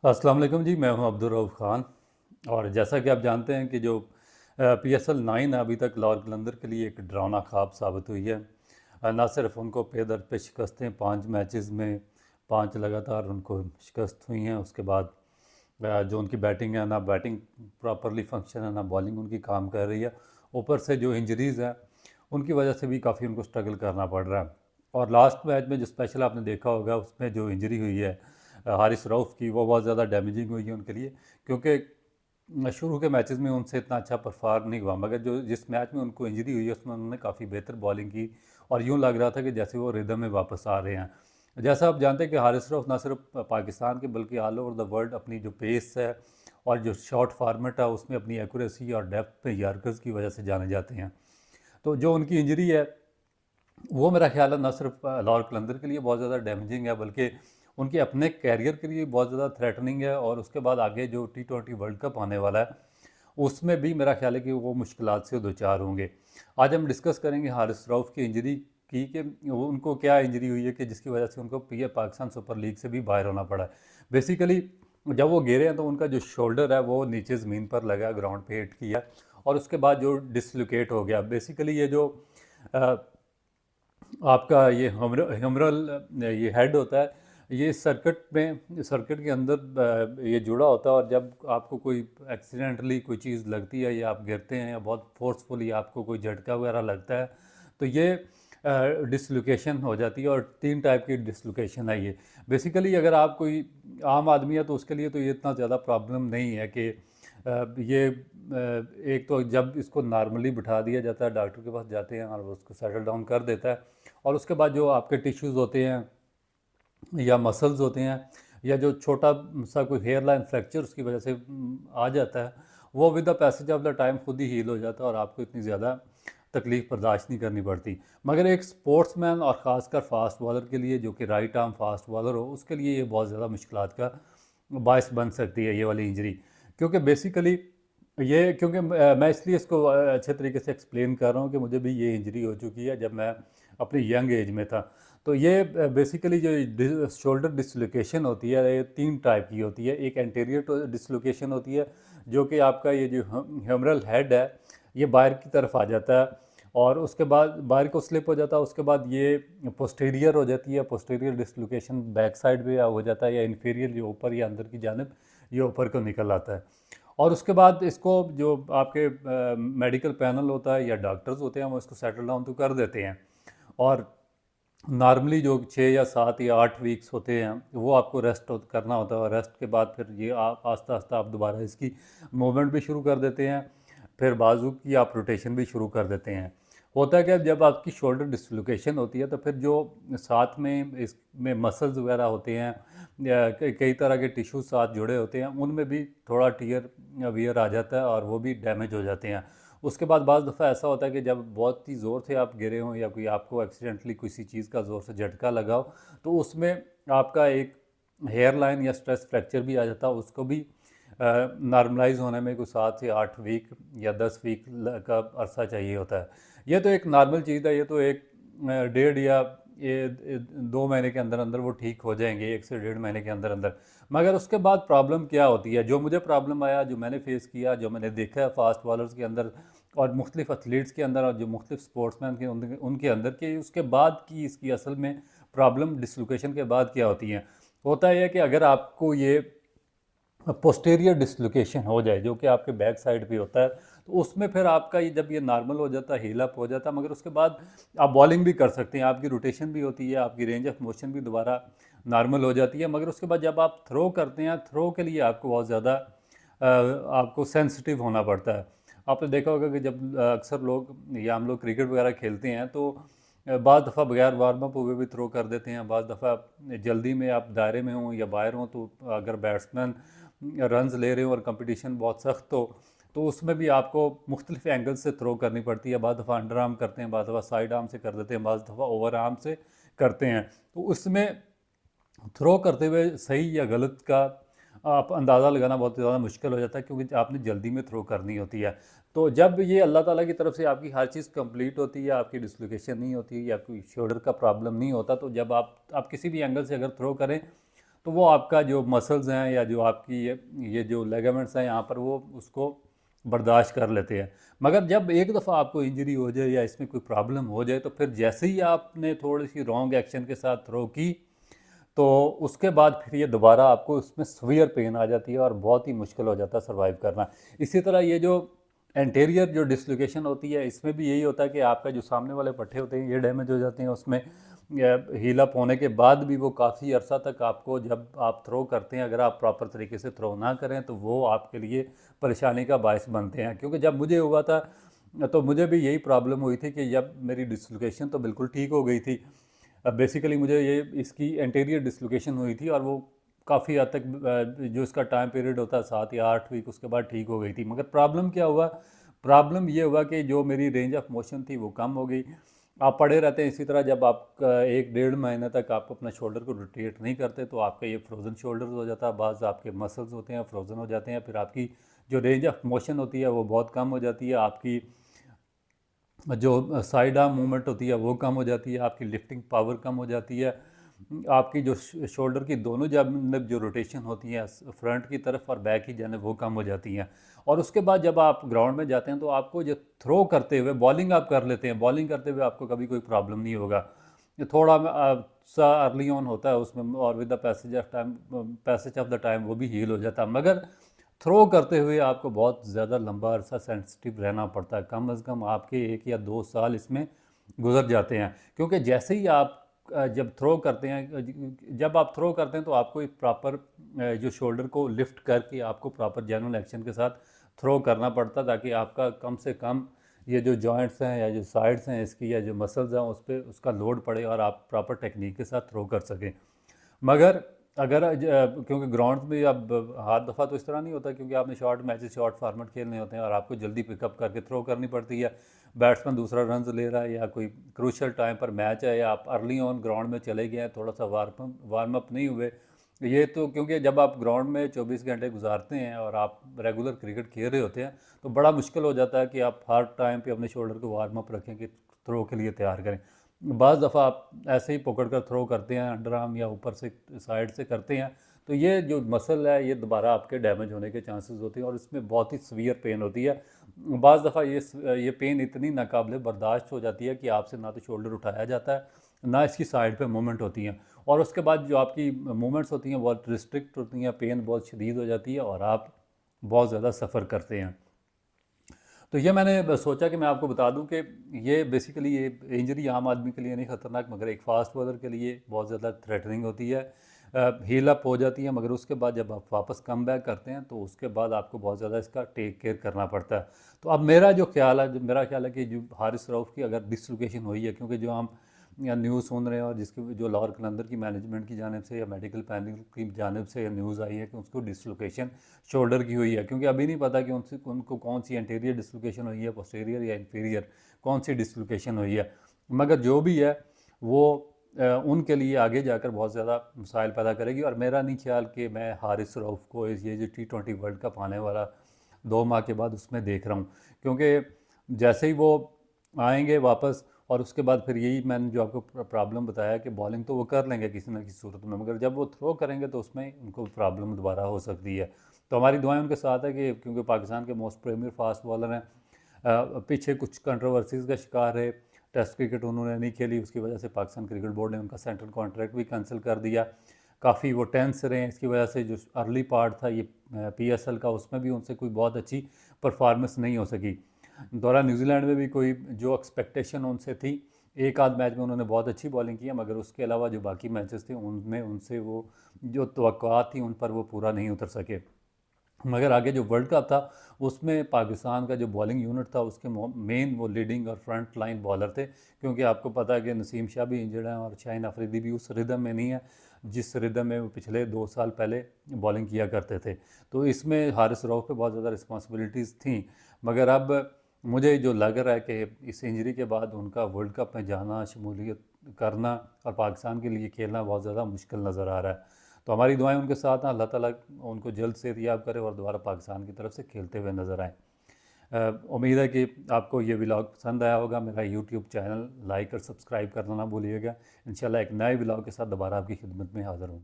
अस्सलाम वालेकुम जी, मैं हूं अब्दुल रऊफ़ ख़ान। और जैसा कि आप जानते हैं कि जो PSL 9 है, अभी तक लाहौर कलंदर के लिए एक डरावना ख्वाब साबित हुई है। ना सिर्फ उनको पे दर पे शिकस्तें 5 मैचेस में 5 लगातार उनको शिकस्त हुई हैं। उसके बाद जो उनकी बैटिंग है, ना बैटिंग प्रॉपरली फंक्शन है, ना बॉलिंग उनकी काम कर रही है। ऊपर से जो इंजरीज़ हैं उनकी वजह से भी काफ़ी उनको स्ट्रगल करना पड़ रहा है। और लास्ट मैच में जो स्पेशल आपने देखा होगा, उसमें जो इंजरी हुई है हारिस रऊफ़ की, वो बहुत ज़्यादा डैमेजिंग हुई है उनके लिए, क्योंकि शुरू के मैचेस में उनसे इतना अच्छा परफॉर्म नहीं हुआ। मगर जो जिस मैच में उनको इंजरी हुई है उसमें उन्होंने काफ़ी बेहतर बॉलिंग की और यूँ लग रहा था कि जैसे वो रिदम में वापस आ रहे हैं। जैसा आप जानते हैं कि हारिस रऊफ़ ना सिर्फ पाकिस्तान के बल्कि ऑल ओवर द वर्ल्ड अपनी जो पेस है और जो शॉट फॉर्मेट है उसमें अपनी एक्यूरेसी और डेप्थ में यॉर्कर्स की वजह से जाने जाते हैं। तो जो उनकी इंजरी है वो मेरा ख्याल है ना सिर्फ लाहौर कलंदर के लिए बहुत ज़्यादा डैमेजिंग है, बल्कि उनके अपने कैरियर के लिए बहुत ज़्यादा थ्रेटनिंग है। और उसके बाद आगे जो T20 वर्ल्ड कप आने वाला है उसमें भी मेरा ख्याल है कि वो मुश्किलात से दो चार होंगे। आज हम डिस्कस करेंगे हारिस रऊफ़ की इंजरी की, कि वो उनको क्या इंजरी हुई है कि जिसकी वजह से उनको पाकिस्तान सुपर लीग से भी बाहर होना पड़ा है। बेसिकली जब वो गिरे हैं तो उनका जो शोल्डर है वो नीचे ज़मीन पर लगा, ग्राउंड पे हिट किया और उसके बाद जो डिसलोकेट हो गया। बेसिकली ये जो अ, आपका ये ह्यूमरल ये हेड होता है, ये सर्किट के अंदर ये जुड़ा होता है। और जब आपको कोई एक्सीडेंटली कोई चीज़ लगती है या आप गिरते हैं या बहुत फोर्सफुली आपको कोई झटका वगैरह लगता है तो ये डिसलोकेशन हो जाती है। और 3 टाइप की डिसलोकेशन है ये। बेसिकली अगर आप कोई आम आदमी है तो उसके लिए तो ये इतना ज़्यादा प्रॉब्लम नहीं है कि ये एक तो जब इसको नॉर्मली बिठा दिया जाता है, डॉक्टर के पास जाते हैं और वो उसको सेटल डाउन कर देता है। और उसके बाद जो आपके टिश्यूज़ होते हैं या मसल्स होते हैं या जो छोटा सा कोई हेयर लाइन फ्रैक्चर उसकी वजह से आ जाता है, वो with the passage of the time खुद ही हील हो जाता है और आपको इतनी ज़्यादा तकलीफ़ बर्दाश्त नहीं करनी पड़ती। मगर एक स्पोर्ट्समैन और ख़ासकर फास्ट बॉलर के लिए, जो कि राइट आर्म फास्ट बॉलर हो, उसके लिए ये बहुत ज़्यादा मुश्किलात का बायस बन सकती है ये वाली इंजरी। क्योंकि बेसिकली ये क्योंकि मैं इसलिए इसको अच्छे तरीके से एक्सप्लेन कर रहा हूँ कि मुझे भी ये इंजरी हो चुकी है जब मैं अपनी यंग एज में था। तो ये बेसिकली जो शोल्डर डिसलोकेशन होती है, ये 3 टाइप की होती है। एक एंटीरियर डिसलोकेशन होती है, जो कि आपका ये जो ह्यूमरल हेड है ये बाहर की तरफ आ जाता है और उसके बाद बाहर को स्लिप हो जाता है। उसके बाद ये पोस्टीरियर हो जाती है, पोस्टीरियर डिसलोकेशन बैक साइड पे हो जाता है, या इन्फीरियर जो ऊपर या अंदर की जानिब ये ऊपर को निकल आता है। और उसके बाद इसको जो आपके मेडिकल पैनल होता है या डॉक्टर्स होते हैं वो इसको सेटल डाउन तो कर देते हैं। और नॉर्मली जो 6 या 7 या 8 वीक्स होते हैं वो आपको रेस्ट करना होता है। और रेस्ट के बाद फिर ये आप आस्ता आस्ता आप दोबारा इसकी मूवमेंट भी शुरू कर देते हैं। फिर बाजू की आप रोटेशन भी शुरू कर देते हैं। होता है कि जब आपकी शोल्डर डिसलोकेशन होती है तो फिर जो साथ में इसमें मसल्स वगैरह होते हैं या कई तरह के टिश्यू साथ जुड़े होते हैं, उनमें भी थोड़ा टियर वियर आ जाता है और वो भी डैमेज हो जाते हैं। उसके बाद बाज़ दफ़ा ऐसा होता है कि जब बहुत ही ज़ोर से आप गिरे हों या कोई आपको एक्सीडेंटली किसी चीज़ का ज़ोर से झटका लगा हो तो उसमें आपका एक हेयर लाइन या स्ट्रेस फ्रैक्चर भी आ जाता है। उसको भी नॉर्मलाइज होने में कोई 7 से 8 वीक या 10 वीक का अरसा चाहिए होता है। ये तो एक नॉर्मल चीज़ है, ये तो एक 1.5 या 2 महीने के अंदर अंदर वो ठीक हो जाएंगे, 1 से 1.5 महीने के अंदर अंदर। मगर उसके बाद प्रॉब्लम क्या होती है, जो मुझे प्रॉब्लम आया, जो मैंने फेस किया, जो मैंने देखा है फास्ट बॉलर्स के अंदर और मुख्तलिफ एथलीट्स के अंदर और जो मुख्तलिफ स्पोर्ट्समैन के उनके अंदर, कि उसके बाद की इसकी असल में प्रॉब्लम डिसलोकेशन के बाद क्या होती है। होता है कि अगर आपको ये पोस्टीरियर डिसलोकेशन हो जाए, जो कि आपके बैक साइड पे होता है, तो उसमें फिर आपका ये जब ये नॉर्मल हो जाता है, हील अप हो जाता है, मगर उसके बाद आप बॉलिंग भी कर सकते हैं, आपकी रोटेशन भी होती है, आपकी रेंज ऑफ मोशन भी दोबारा नॉर्मल हो जाती है। मगर उसके बाद जब आप थ्रो करते हैं, थ्रो के लिए आपको बहुत ज़्यादा आपको सेंसिटिव होना पड़ता है। आपने देखा होगा कि जब अक्सर लोग या हम लोग क्रिकेट वगैरह खेलते हैं तो बाज़ दफ़ा बगैर वार्म अप हुए भी थ्रो कर देते हैं। बाज़ दफ़ा जल्दी में आप दायरे में हों या बाहर हों तो अगर बैट्समैन रन्स ले रहे हो और कंपटीशन बहुत सख्त हो तो उसमें भी आपको मुख्तलिफ एंगल से थ्रो करनी पड़ती है। बाद दफ़ा अंडर आर्म करते हैं, बाद दफ़ा साइड आर्म से कर देते हैं, बाद दफ़ा ओवर आर्म से करते हैं। तो उसमें थ्रो करते हुए सही या गलत का आप अंदाज़ा लगाना बहुत ज़्यादा मुश्किल हो जाता है, क्योंकि आपने जल्दी में थ्रो करनी होती है। तो जब ये अल्लाह ताला की तरफ से आपकी हर चीज़ कंप्लीट होती है, आपकी डिसलोकेशन नहीं होती या कोई शोल्डर का प्रॉब्लम नहीं होता, तो जब आप किसी भी एंगल से अगर थ्रो करें तो वो आपका जो मसल्स हैं या जो आपकी ये जो लेगामेंट्स हैं यहाँ पर वो उसको बर्दाश्त कर लेते हैं। मगर जब एक दफ़ा आपको इंजरी हो जाए या इसमें कोई प्रॉब्लम हो जाए तो फिर जैसे ही आपने थोड़ी सी रॉन्ग एक्शन के साथ थ्रो की तो उसके बाद फिर ये दोबारा आपको उसमें सीवियर पेन आ जाती है और बहुत ही मुश्किल हो जाता है सर्वाइव करना। इसी तरह ये जो एंटीरियर जो डिसलोकेशन होती है इसमें भी यही होता है कि आपका जो सामने वाले पट्टे होते हैं ये डैमेज हो जाते हैं। उसमें हील अप होने के बाद भी वो काफ़ी अर्सा तक आपको जब आप थ्रो करते हैं अगर आप प्रॉपर तरीके से थ्रो ना करें तो वो आपके लिए परेशानी का बायस बनते हैं। क्योंकि जब मुझे हुआ था तो मुझे भी यही प्रॉब्लम हुई थी कि जब मेरी डिसलोकेशन तो बिल्कुल ठीक हो गई थी। बेसिकली मुझे ये इसकी एंटीरियर डिसलोकेशन हुई थी और वो काफ़ी हद तक जो इसका टाइम पीरियड होता है 7 या 8 वीक उसके बाद ठीक हो गई थी। मगर प्रॉब्लम क्या हुआ, प्रॉब्लम ये हुआ कि जो मेरी रेंज ऑफ मोशन थी वो कम हो गई। आप पड़े रहते हैं इसी तरह, जब आप 1 डेढ़ महीने तक आप अपना शोल्डर को रोटेट नहीं करते तो आपका ये फ्रोज़न शोल्डर हो जाता है। बाज़ आपके मसल्स होते हैं फ्रोज़न हो जाते हैं, फिर आपकी जो रेंज ऑफ मोशन होती है वो बहुत कम हो जाती है, आपकी जो साइड आर्म मूवमेंट होती है वो कम हो जाती है, आपकी लिफ्टिंग पावर कम हो जाती है, आपकी जो शोल्डर की दोनों जानब जो रोटेशन होती है फ्रंट की तरफ और बैक की जानब वो कम हो जाती हैं। और उसके बाद जब आप ग्राउंड में जाते हैं तो आपको जो थ्रो करते हुए बॉलिंग आप कर लेते हैं, बॉलिंग करते हुए आपको कभी कोई प्रॉब्लम नहीं होगा। ये थोड़ा सा अर्ली ऑन होता है उसमें और with the passage of the time वो भी हील हो जाता है। मगर थ्रो करते हुए आपको बहुत ज़्यादा लंबा अरसा सेंसिटिव रहना पड़ता है, कम अज़ कम आपके 1 या 2 साल इसमें गुजर जाते हैं। क्योंकि जैसे ही आप जब थ्रो करते हैं जब आप थ्रो करते हैं तो आपको एक प्रॉपर जो शोल्डर को लिफ्ट करके आपको प्रॉपर जेन्युइन एक्शन के साथ थ्रो करना पड़ता है ताकि आपका कम से कम ये जो जॉइंट्स हैं या जो साइड्स हैं इसकी या जो मसल्स हैं उस पर उसका लोड पड़े और आप प्रॉपर टेक्निक के साथ थ्रो कर सकें। मगर अगर क्योंकि ग्राउंड में अब हाथ दफ़ा तो इस तरह नहीं होता, क्योंकि आपने शॉर्ट मैचेस शॉर्ट फार्मेट खेलने होते हैं और आपको जल्दी पिकअप करके थ्रो करनी पड़ती है। बैट्समैन दूसरा रन ले रहा है या कोई क्रूशल टाइम पर मैच है या आप अर्ली ऑन ग्राउंड में चले गए हैं, थोड़ा सा वार्म अप नहीं हुए, ये तो क्योंकि जब आप ग्राउंड में 24 घंटे गुजारते हैं और आप रेगुलर क्रिकेट खेल रहे होते हैं तो बड़ा मुश्किल हो जाता है कि आप हर टाइम पे अपने शोल्डर को वार्म अप रखें कि थ्रो के लिए तैयार करें। बाज़ दफ़ा आप ऐसे ही पकड़ कर थ्रो करते हैं, अंडर आर्म या ऊपर से साइड से करते हैं तो ये जो मसल है ये दोबारा आपके डैमेज होने के चांसेस होते हैं और इसमें बहुत ही सीवियर पेन होती है। बाज़ दफ़ा ये पेन इतनी नाकाबिले बर्दाश्त हो जाती है कि आपसे ना तो शोल्डर उठाया जाता है ना इसकी साइड पे मूवमेंट होती हैं, और उसके बाद जो आपकी मूवमेंट्स होती हैं बहुत रिस्ट्रिक्ट होती हैं, पेन बहुत शदीद हो जाती है और आप बहुत ज़्यादा सफ़र करते हैं। तो ये मैंने सोचा कि मैं आपको बता दूं कि ये बेसिकली ये इंजरी आम आदमी के लिए नहीं ख़तरनाक, मगर एक फास्ट बॉलर के लिए बहुत ज़्यादा थ्रेटनिंग होती है। हील अप हो जाती है, मगर उसके बाद जब आप वापस कम बैक करते हैं तो उसके बाद आपको बहुत ज़्यादा इसका टेक केयर करना पड़ता है। तो अब मेरा ख्याल है कि जो हारिस रऊफ़ की अगर डिसलोकेशन हुई है, क्योंकि जो हम या न्यूज़ सुन रहे हैं और जिसकी जो लाहौर कलंदर की मैनेजमेंट की जानिब से या मेडिकल पैनल की जानिब से न्यूज़ आई है कि उसको डिसलोकेशन शोल्डर की हुई है, क्योंकि अभी नहीं पता कि उनको कौन सी एंटीरियर डिसलोकेशन हुई है, पोस्टीरियर या इंफीरियर कौन सी डिसलोकेशन हुई है। मगर जो भी है वो उनके लिए आगे जाकर बहुत ज़्यादा मसाइल पैदा करेगी। और मेरा नहीं ख्याल कि मैं हारिस रऊफ़ को ये जो T20 वर्ल्ड कप आने वाला 2 माह के बाद उसमें देख रहा हूँ, क्योंकि जैसे ही वो आएंगे वापस और उसके बाद फिर यही मैंने जो आपको प्रॉब्लम बताया कि बॉलिंग तो वो कर लेंगे किसी न किसी सूरत में, मगर जब वो थ्रो करेंगे तो उसमें उनको प्रॉब्लम दोबारा हो सकती है। तो हमारी दुआएं उनके साथ है कि क्योंकि पाकिस्तान के मोस्ट प्रीमियर फास्ट बॉलर हैं, पीछे कुछ कंट्रोवर्सीज़ का शिकार है, टेस्ट क्रिकेट उन्होंने नहीं खेली, उसकी वजह से पाकिस्तान क्रिकेट बोर्ड ने उनका सेंट्रल कॉन्ट्रैक्ट भी कैंसिल कर दिया। काफ़ी वो टेंस रहे हैं, इसकी वजह से जो अर्ली पार्ट था ये PSL का उसमें भी उनसे कोई बहुत अच्छी परफॉर्मेंस नहीं हो सकी। दौरा न्यूजीलैंड में भी कोई जो एक्सपेक्टेशन उनसे थी, एक आध मैच में उन्होंने बहुत अच्छी बॉलिंग की है, मगर उसके अलावा जो बाकी मैचेस थे उनमें उनसे वो जो तवक्कुआत थी उन पर वो पूरा नहीं उतर सके। मगर आगे जो वर्ल्ड कप था उसमें पाकिस्तान का जो बॉलिंग यूनिट था उसके मेन वो लीडिंग और फ्रंट लाइन बॉलर थे, क्योंकि आपको पता है कि नसीम शाह भी इंजर्ड हैं और शाहीन अफरीदी भी उस रिदम में नहीं है जिस रिदम में वो पिछले 2 साल पहले बॉलिंग किया करते थे। तो इसमें हारिस रऊफ़ पे बहुत ज़्यादा रिस्पॉन्सिबिलिटीज़ थी। मगर अब मुझे जो लग रहा है कि इस इंजरी के बाद उनका वर्ल्ड कप में जाना, शमूलियत करना और पाकिस्तान के लिए खेलना बहुत ज़्यादा मुश्किल नज़र आ रहा है। तो हमारी दुआएं उनके साथ हैं, अल्लाह ताला उनको जल्द सेहतयाब करे और दोबारा पाकिस्तान की तरफ से खेलते हुए नज़र आएँ। उम्मीद है कि आपको ये व्लॉग पसंद आया होगा। मेरा यूट्यूब चैनल लाइक और सब्सक्राइब करना ना भूलिएगा। इंशाल्लाह एक नए व्लॉग के साथ दोबारा आपकी खिदमत में हाज़िर होंगे।